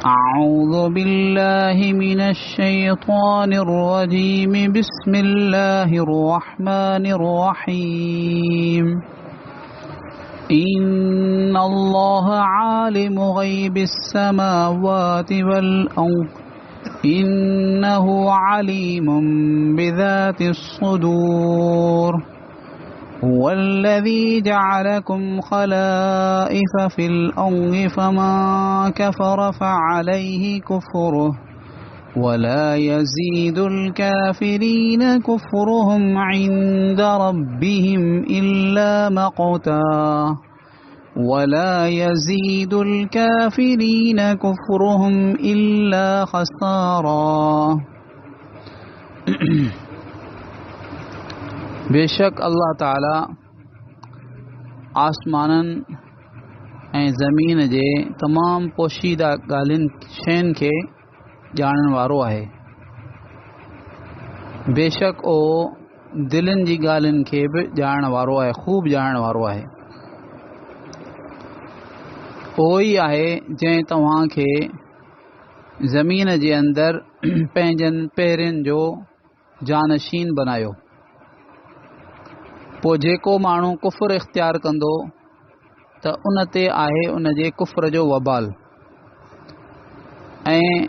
أعوذ بالله من الشيطان الرجيم بسم الله الرحمن الرحيم إن الله عالم غيب السماوات والأرض إنه عليم بذات الصدور هو الذي جعلكم خلائف في الأرض فمن كفر فعليه كفره ولا يزيد الكافرين كفرهم عند ربهم إلا مقتا ولا يزيد الكافرين كفرهم إلا خسارا बेशक अल्लाह ताला आसमाननि ऐं ज़मीन जे तमामु पोशीदा ॻाल्हियुनि शयुनि खे ॼाणण वारो आहे। बेशक ओ दिलनि जी ॻाल्हियुनि खे बि ॼाणण वारो आहे, ख़ूब ॼाणण वारो आहे। उहो ई आहे जंहिं तव्हांखे ज़मीन जे अंदरि पंहिंजनि पेरनि जो जानशीन बनायो। पोइ जेको माण्हू कुफ़्र इख़्तियार कंदो त उन ते आहे उन जे कुफ़्र जो वबाल, ऐं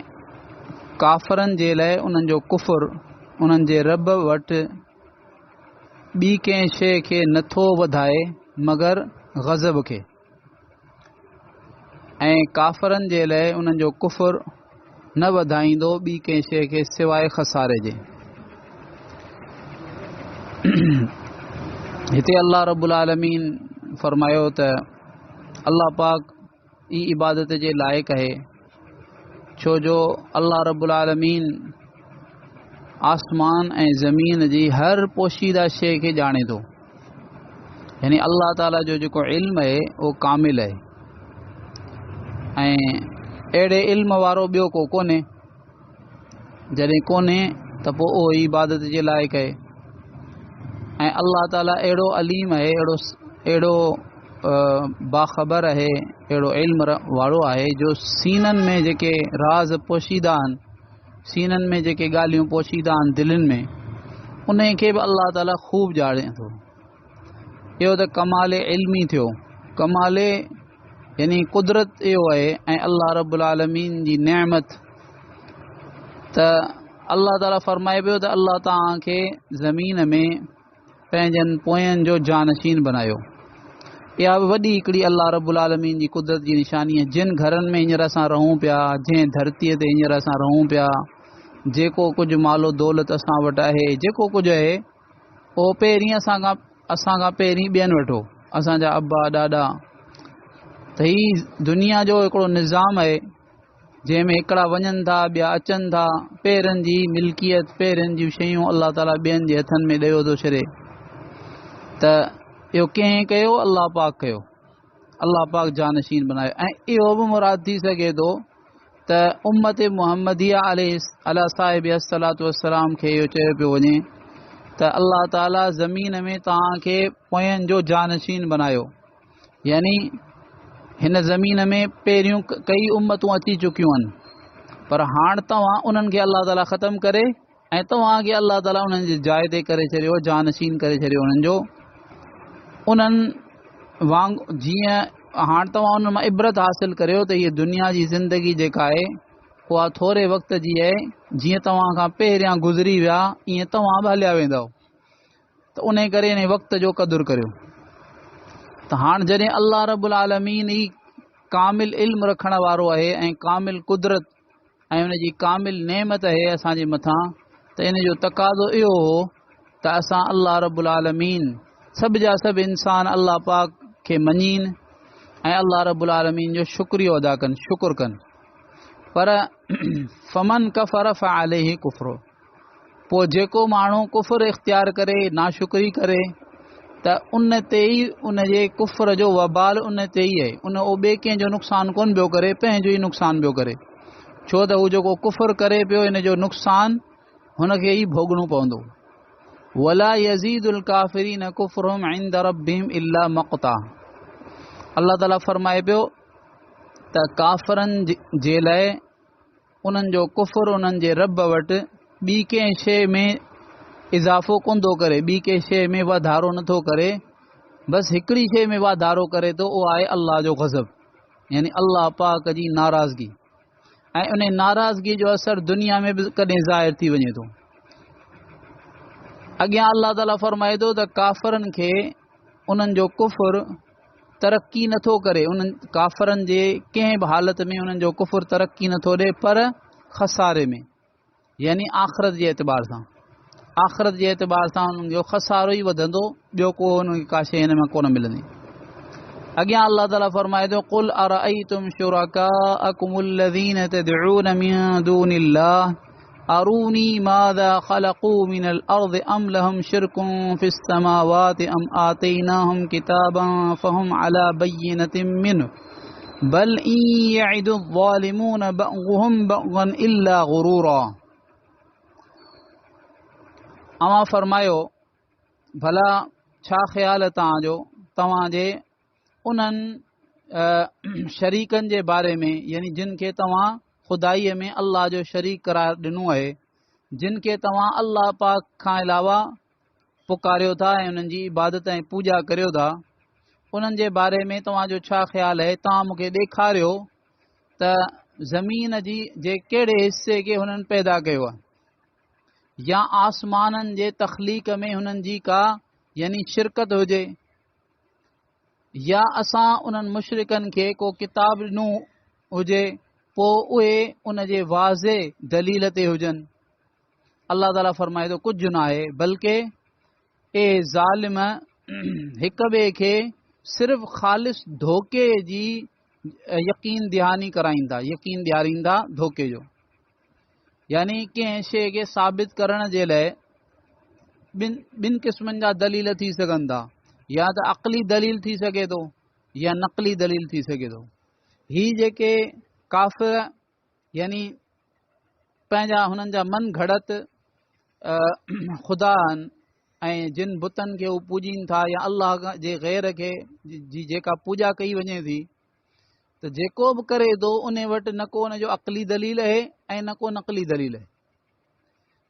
काफ़रनि जे लाइ उन्हनि जो कुफ़्र उन्हनि जे रब वटि ॿी कंहिं शइ खे नथो वधाए मगर ग़ज़ब खे, ऐं काफ़रनि जे लाइ उन्हनि जो कुफ़्र न वधाईंदो ॿी कंहिं शइ खे सवाइ खसारे जे। हिते अल्लाह रब्बुल आलमीन फरमायो त अल्लाह पाक ई इबादत जे लाइक़ आहे, छो जो अल्लाह रब्बुल आलमीन आसमान ऐं ज़मीन जी हर पोशीदा शइ खे ॼाणे थो। यानी अल्लाह ताला जो जेको इल्म आहे उहो कामिल आहे, ऐं अहिड़े इल्म वारो ॿियो को कोन्हे। जॾहिं कोन्हे त पोइ उहो इबादत जे लाइक़ आहे। ऐं अल्लाह ताला अहिड़ो अलीम आहे, अहिड़ो बाख़बर आहे, अहिड़ो इल्म वारो आहे जो सीननि में जेके राज़ पोशीदा आहिनि, सीननि में जेके ॻाल्हियूं पोशीदा आहिनि दिलनि में, उन खे बि अल्लाह ताला ख़ूब ॼाणे थो। इहो त कमाल इल्मी थियो, कमाल यानी कुदरत इहो आहे। ऐं अल्लाह रब्बुल आलमीन जी नेमत त अल्लाह ताला फरमाए पियो त अल्लाह तव्हांखे ज़मीन में पंहिंजनि पोयनि जो जानशीन बनायो। इहा बि वॾी हिकिड़ी अल्लाह रब्बुल आलमीन जी कुदरत जी निशानी आहे। जिन घरनि में हींअर असां रहूं पिया, जंहिं धरतीअ ते हींअर असां रहूं पिया, जेको कुझु मालो दौलत असां वटि आहे, जेको कुझु आहे उहो पहिरीं असां खां पहिरीं ॿियनि वठो, असांजा अब्बा ॾाॾा। त हीअ दुनिया जो हिकिड़ो निज़ाम आहे जंहिंमें हिकिड़ा वञनि था ॿिया अचनि था। पेरनि जी मिल्कियत, पेरनि जूं शयूं अल्लाह ताला ॿियनि जे हथनि में ॾेयो थो छॾे। त इहो कंहिं कयो? अल्लाह पाक कयो, अल्लाह पाक जानशीन बनायो। ऐं इहो बि मुराद थी सघे थो त उम्मत मुहम्मदिया अला साहिब अस्सलातु वस्सलाम खे इहो चयो पियो वञे त अल्लाह ताला ज़मीन में तव्हांखे पोयनि जो जानशीन बनायो। यानी हिन ज़मीन में पहिरियों कई उम्मतूं अची चुकियूं आहिनि, पर हाणे तव्हां उन्हनि खे अल्लाह ताला ख़तमु करे ऐं तव्हांखे अल्लाह ताला उन्हनि जी जाइ ते करे छॾियो, जानशीन करे छॾियो उन्हनि जो। उन्हनि वांगुरु जीअं हाणे तव्हां उन मां इबरत हासिल करियो त हीअ दुनिया जी ज़िंदगी जेका आहे उहा थोरे वक़्त जी आहे। जीअं तव्हां खां पहिरियां गुज़री विया ईअं तव्हां बि हलिया वेंदव, त उन करे इन वक़्त जो क़दुरु करियो। त हाणे जॾहिं अल्लाह रब्बुल आलमीन ई कामिल इल्म रखण वारो आहे ऐं कामिल कुदरत ऐं उन जी कामिल नेमत आहे असांजे मथां, त इन जो तक़ाज़ो इहो हो त असां अल्लाह रब्बुल आलमीन सभु जा सभु इंसान अल्लाह पाक खे मञीनि ऐं अल्लाह रब्बुल आलमीन जो शुक्रियो अदा कनि, शुकुर कनि। पर फमन कफ़र फअलैहि कुफ्र, पोइ जेको माण्हू कुफ़्र इख़्तियार करे, नाशुक्री करे, त उन ते ई उन जे कुफ़्र जो वबाल उन ते ई आहे। उन ॿिए कंहिंजो नुक़सानु कोन पियो करे, पंहिंजो ई नुक़सानु पियो करे, छो त हू जेको कुफ़्र करे पियो इन जो नुक़सानु हुनखे ई भोगणो पवंदो। वला यज़ीदुल काफ़िरीन कुफ़्रहुम इंद रब्बिहिम इल्ला मक़ता। अल्लाह ताला फरमाए पियो त काफ़िरनि जे लाइ उन्हनि जो कुफ़ुर उन्हनि जे रब वटि ॿी कंहिं शइ में इज़ाफ़ो कोन थो करे, ॿी कंहिं शइ में वाधारो नथो करे, बसि हिकिड़ी शइ में वाधारो करे थो, उहो आहे अल्लाह जो ग़ज़ब, यानी अल्लाह पाक जी नाराज़गी। ऐं उन नाराज़गी जो असरु दुनिया में बि कॾहिं ज़ाहिर थी वञे थो। अॻियां अल्लाह ताला फरमाए थो त काफ़रनि खे उन्हनि जो कुफ़ुर तरक़ी नथो करे, उन्हनि काफ़रनि जे कंहिं बि हालत में उन्हनि जो कुफ़ुर तरक़ी नथो ॾे, पर खसारे में, यानी आख़िरत जे एतबार सां, आख़िरत जे एतबार सां उन्हनि जो खसारो ई वधंदो, ॿियो को उन्हनि खे का शइ हिन में कोन मिलंदी। अॻियां अल्लाह ताला फरमाए थो क़ुल अरअयतुम शुरकाअकुमुल्लज़ीन तदऊन मिन दूनिल्लाह अरूनी माज़ा ख़लक़ू मिनल अर्ज़ि अम लहुम शिरकुन फिस समावाति अम आतैनाहुम किताबन फहुम अला बय्यिनतिन मिन्हु बल इन यइदु ज़ालिमून बअ्ज़ुहुम बअ्ज़न इल्ला गुरूरा। अवां फरमायो भला छा ख़्याल तव्हांजो तव्हांजे उन्हनि शरीकनि जे बारे में, यानी जिन खे तव्हां खुदाईअ में अल्लाह जो शरीक करार ॾिनो आहे, जिन खे तव्हां अल्लाह पाक खां अलावा पुकारियो था ऐं उन्हनि जी इबादत ऐं पूॼा करियो था, उन्हनि जे बारे में तव्हांजो छा ख़्यालु आहे? तव्हां मूंखे ॾेखारियो त ज़मीन जी जे कहिड़े हिसे खे हुननि पैदा कयो आहे, या आसमाननि जे तख़लीक़ में हुननि जी का यानी शिरकत हुजे, या असां उन्हनि मुशरिकनि खे को किताब ॾिनो हुजे, पोइ उहे उन जे वाज़े दलील ते हुजनि। अल्लाह ताला फरमाए थो कुझु न आहे, बल्कि ए ज़ालिम हिक ॿिए खे सिर्फ़ ख़ालिस धोखे जी यकीन दहानी कराईंदा, यकीन ॾियारींदा धोखे जो, यानी कंहिं शइ खे साबित करण जे लाइ ॿिनि क़िस्मनि जा दलील थी सघनि था, या त अक़ली दलील थी सघे थो या नक़ली दलील थी सघे थो। ही जेके काफ़िर यानी पंहिंजा हुननि जा मन घड़त ख़ुदा आहिनि ऐं जिन बुतनि खे हू पूॼीनि था या अल्लाह जे ग़ैर खे जी जेका पूॼा कई वञे थी, त जेको बि करे थो उन वटि न को उन जो अक़ली दलील आहे ऐं न को नक़ली दलील आहे।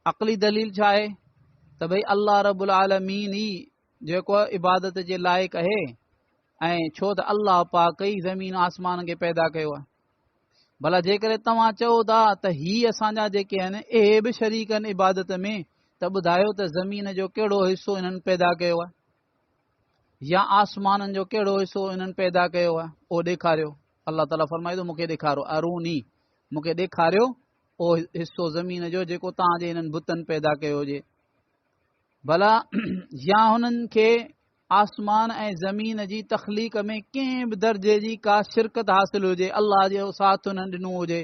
अक़ली दलील छा आहे त भई अल्लाह रब्बुल आलमीन ई जेको इबादत जे लाइक़ु आहे, ऐं छो त अल्लाह पाक ई ज़मीन आसमान खे पैदा कयो आहे। भला जेकॾहिं तव्हां चओ था त हीअ असांजा जेके आहिनि इहे बि शरीक आहिनि इबादत में, त ॿुधायो त ज़मीन जो कहिड़ो हिसो इन्हनि पैदा कयो आहे, या आसमाननि जो कहिड़ो हिसो इन्हनि पैदा कयो आहे, उहो ॾेखारियो। अल्लाह ताला फरमाए थो मूंखे ॾेखारो, अरूनी मूंखे ॾेखारियो उहो हिसो ज़मीन जो जेको तव्हांजे हिननि बुतनि पैदा कयो हुजे। भला या हुननि खे आसमान ऐं ज़मीन जी तख़लीक़ में कंहिं बि दर्जे जी का शिरकत हासिल हुजे, अल्लाह जो साथ हुननि ॾिनो हुजे,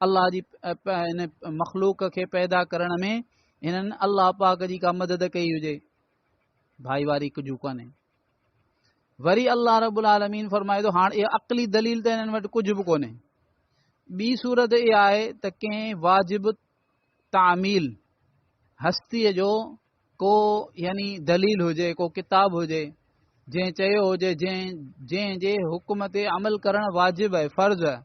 अल्लाह जी हिन मख़लूक खे पैदा करण में हिननि अल्लाह पाक जी का मदद कई हुजे, भाईवारी कुझु कोन्हे। वरी अल्लाह रब्बुल आलमीन फरमाए थो हाणे इहा अक़ली दलील त हिननि वटि कुझु बि कोन्हे। ॿी सूरत इहा आहे त कंहिं वाजिब तामील हस्तीअ जो को यानी दलील हुजे, को किताब हुजे जंहिं चयो हुजे जंहिंजे हुकुम ते अमल करणु वाजिब आहे, फ़र्ज़ आहे,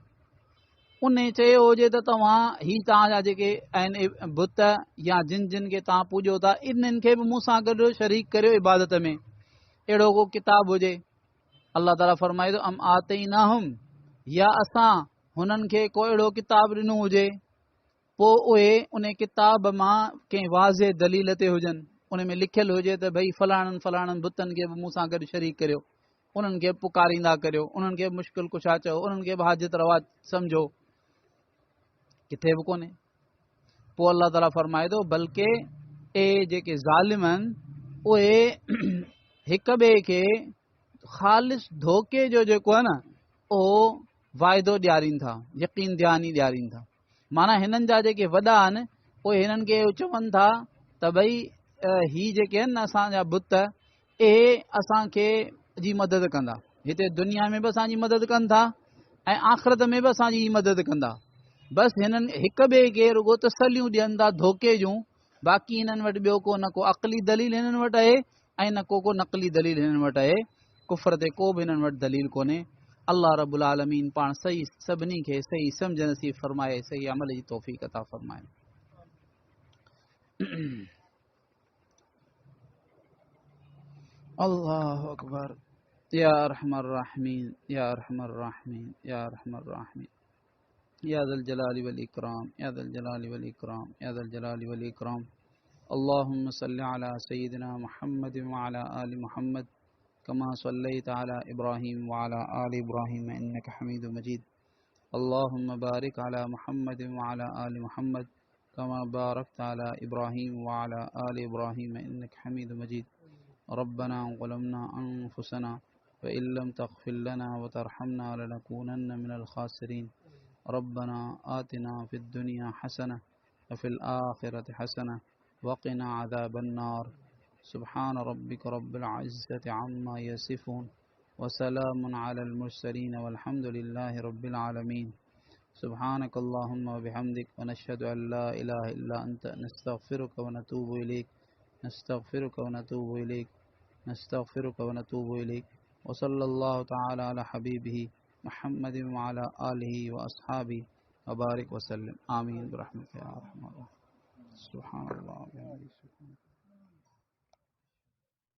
उन चयो हुजे त तव्हां ही तव्हांजा जेके आहिनि बुत या जिन जिन खे तव्हां पूॼो था, इन्हनि खे बि मूं सां गॾु शरीक करियो इबादत में, अहिड़ो को किताब हुजे। अल्लाह ताला फरमाए थो अम आतैनाहुम, या असां हुननि खे को अहिड़ो किताब ॾिनो हुजे, पोइ उहे उन किताब मां कंहिं वाज़े दलील ते हुजनि, उन में लिखियलु हुजे त भई फलाणनि फलाणनि बुतनि खे बि मूं सां गॾु शरीक करियो, उन्हनि खे पुकारींदा करियो, उन्हनि खे मुश्किल कुशा चओ, उन्हनि खे हाजत रवाज सम्झो, किथे बि कोन्हे। पोइ अल्लाह ताला फरमाए थो बल्कि ए जेके ज़ालिम आहिनि उहे हिक ॿिए खे ख़ालिस धोखे जो जेको आहे न उहो वाइदो ॾियारीनि था, यकीन दहानी ॾियारीनि था। माना हिननि जा जेके वॾा आहिनि उहे हिननि खे चवनि था त भई ही जेके आहिनि न असांजा बुत, इहे असांखे जी मदद कंदा, हिते दुनिया में बि असांजी मदद कनि था ऐं आख़िरत में बि असांजी मदद कंदा। बसि हिननि हिक ॿिए खे रुॻो तसलियूं ॾियनि था धोखे जूं, बाक़ी हिननि वटि ॿियो को न को अक़ली दलील हिननि वटि आहे ऐं न को नक़ली दलील हिननि वटि आहे। कुफ़र ते को बि हिननि वटि दलील कोन्हे। اللہ رب العالمین پان صحیح سبنی کے صحیح سمجھ نصیب فرمائے، صحیح عمل کی توفیق عطا فرمائے. اللہ اکبر. یا ارحم الراحمین یا ارحم الراحمین یا ارحم الراحمین یا ذا الجلال والاکرام یا ذا الجلال والاکرام یا ذا الجلال والاکرام. اللهم صل على سيدنا محمد وعلى آل محمد كما صليت على إبراهيم وعلى آل إبراهيم إنك حميد مجيد. اللهم بارك على محمد وعلى آل محمد كما باركت على إبراهيم وعلى آل إبراهيم إنك حميد مجيد. ربنا ظلمنا أنفسنا وإن لم تغفر لنا وترحمنا لنكونن من الخاسرين. ربنا آتنا في الدنيا حسنة وفي الآخرة حسنة وقنا عذاب النار. سبحان ربك رب العزة عما يصفون وسلام على المرسلين والحمد لله رب العالمين. سبحانك اللهم وبحمدك ونشهد أن لا إله إلا أنت نستغفرك ونتوب إليك نستغفرك ونتوب إليك نستغفرك ونتوب إليك. وصلى الله تعالى على حبيبه محمد وعلى آله وأصحابه وبارك وسلم. آمين برحمتك يا أرحم الراحمين. سبحان الله.